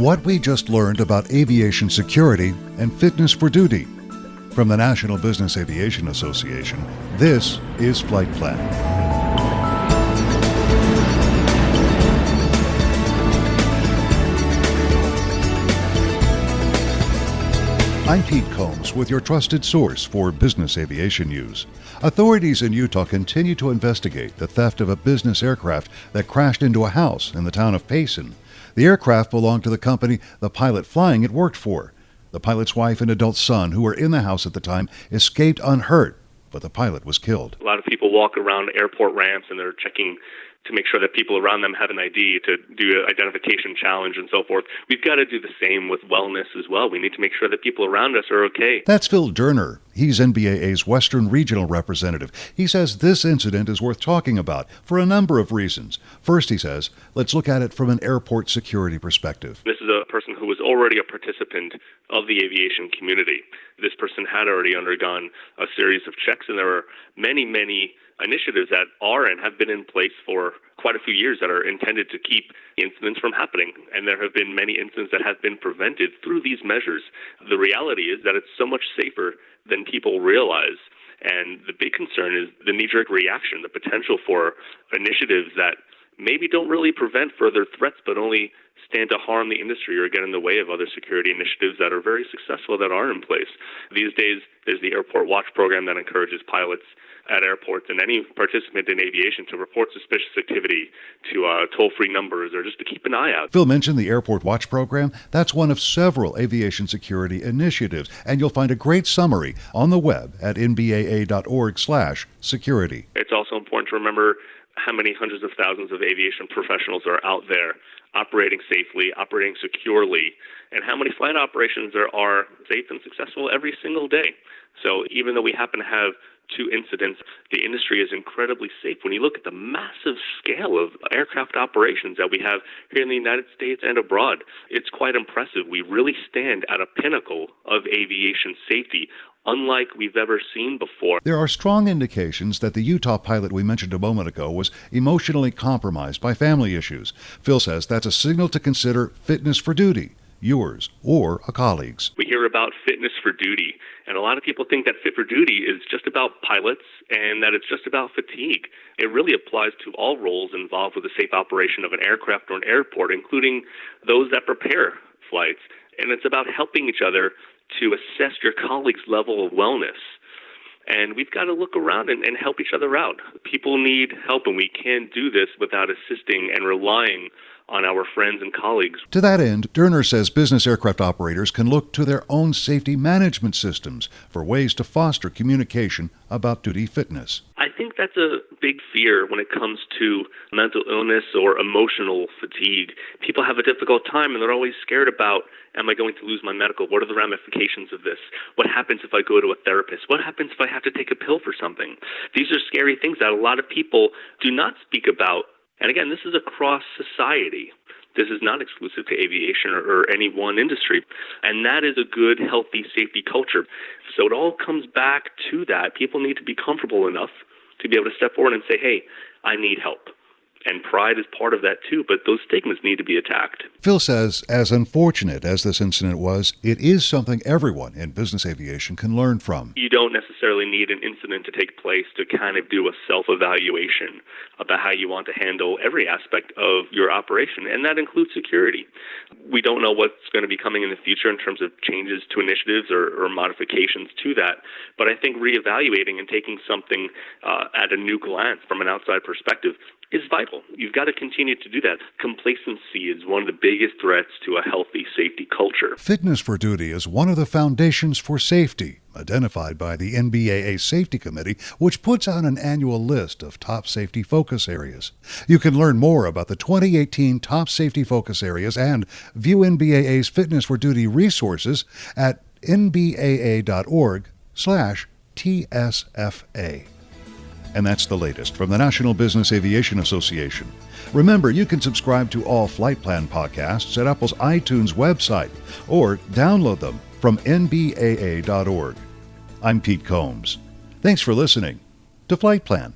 what we just learned about aviation security and fitness for duty. From the National Business Aviation Association, this is Flight Plan. I'm Pete Combs with your trusted source for business aviation news. Authorities in Utah continue to investigate the theft of a business aircraft that crashed into a house in the town of Payson. The aircraft belonged to the company the pilot flying it worked for. The pilot's wife and adult son, who were in the house at the time, escaped unhurt, but the pilot was killed. A lot of people walk around airport ramps and they're checking to make sure that people around them have an ID to do an identification challenge and so forth. We've got to do the same with wellness as well. We need to make sure that people around us are okay. That's Phil Durner. He's NBAA's Western Regional Representative. He says this incident is worth talking about for a number of reasons. First, he says, let's look at it from an airport security perspective. This is a person who was already a participant of the aviation community. This person had already undergone a series of checks, and there were many initiatives that are and have been in place for quite a few years that are intended to keep incidents from happening. And there have been many incidents that have been prevented through these measures. The reality is that it's so much safer than people realize. And the big concern is the knee-jerk reaction, the potential for initiatives that maybe don't really prevent further threats, but only stand to harm the industry or get in the way of other security initiatives that are very successful that are in place. These days, there's the Airport Watch program that encourages pilots at airports and any participant in aviation to report suspicious activity to toll-free numbers or just to keep an eye out. Phil mentioned the Airport Watch program. That's one of several aviation security initiatives, and you'll find a great summary on the web at nbaa.org/security. It's also important to remember how many hundreds of thousands of aviation professionals are out there operating safely, operating securely, and how many flight operations there are safe and successful every single day. So even though we happen to have two incidents, the industry is incredibly safe. When you look at the massive scale of aircraft operations that we have here in the United States and abroad, it's quite impressive. We really stand at a pinnacle of aviation safety, unlike we've ever seen before. There are strong indications that the Utah pilot we mentioned a moment ago was emotionally compromised by family issues. Phil says that's a signal to consider fitness for duty, yours or a colleague's. We hear about fitness for duty, and a lot of people think that fit for duty is just about pilots and that it's just about fatigue. It really applies to all roles involved with the safe operation of an aircraft or an airport, including those that prepare flights. And it's about helping each other to assess your colleague's level of wellness. And we've got to look around and help each other out. People need help, and we can't do this without assisting and relying on our friends and colleagues. To that end, Durner says business aircraft operators can look to their own safety management systems for ways to foster communication about duty fitness. I think that's a big fear when it comes to mental illness or emotional fatigue. People have a difficult time, and they're always scared about, am I going to lose my medical? What are the ramifications of this? What happens if I go to a therapist? What happens if I have to take a pill for something? These are scary things that a lot of people do not speak about. And again, this is across society. This is not exclusive to aviation or any one industry. And that is a good, healthy safety culture. So it all comes back to that. People need to be comfortable enough to be able to step forward and say, hey, I need help. And pride is part of that too, but those stigmas need to be attacked. Phil says, as unfortunate as this incident was, it is something everyone in business aviation can learn from. You don't necessarily need an incident to take place to kind of do a self-evaluation about how you want to handle every aspect of your operation, and that includes security. We don't know what's going to be coming in the future in terms of changes to initiatives or modifications to that, but I think reevaluating and taking something at a new glance from an outside perspective is vital. You've got to continue to do that. Complacency is one of the biggest threats to a healthy safety culture. Fitness for duty is one of the foundations for safety, identified by the NBAA Safety Committee, which puts out an annual list of top safety focus areas. You can learn more about the 2018 top safety focus areas and view NBAA's Fitness for Duty resources at nbaa.org/TSFA. And that's the latest from the National Business Aviation Association. Remember, you can subscribe to all Flight Plan podcasts at Apple's iTunes website or download them from nbaa.org. I'm Pete Combs. Thanks for listening to Flight Plan.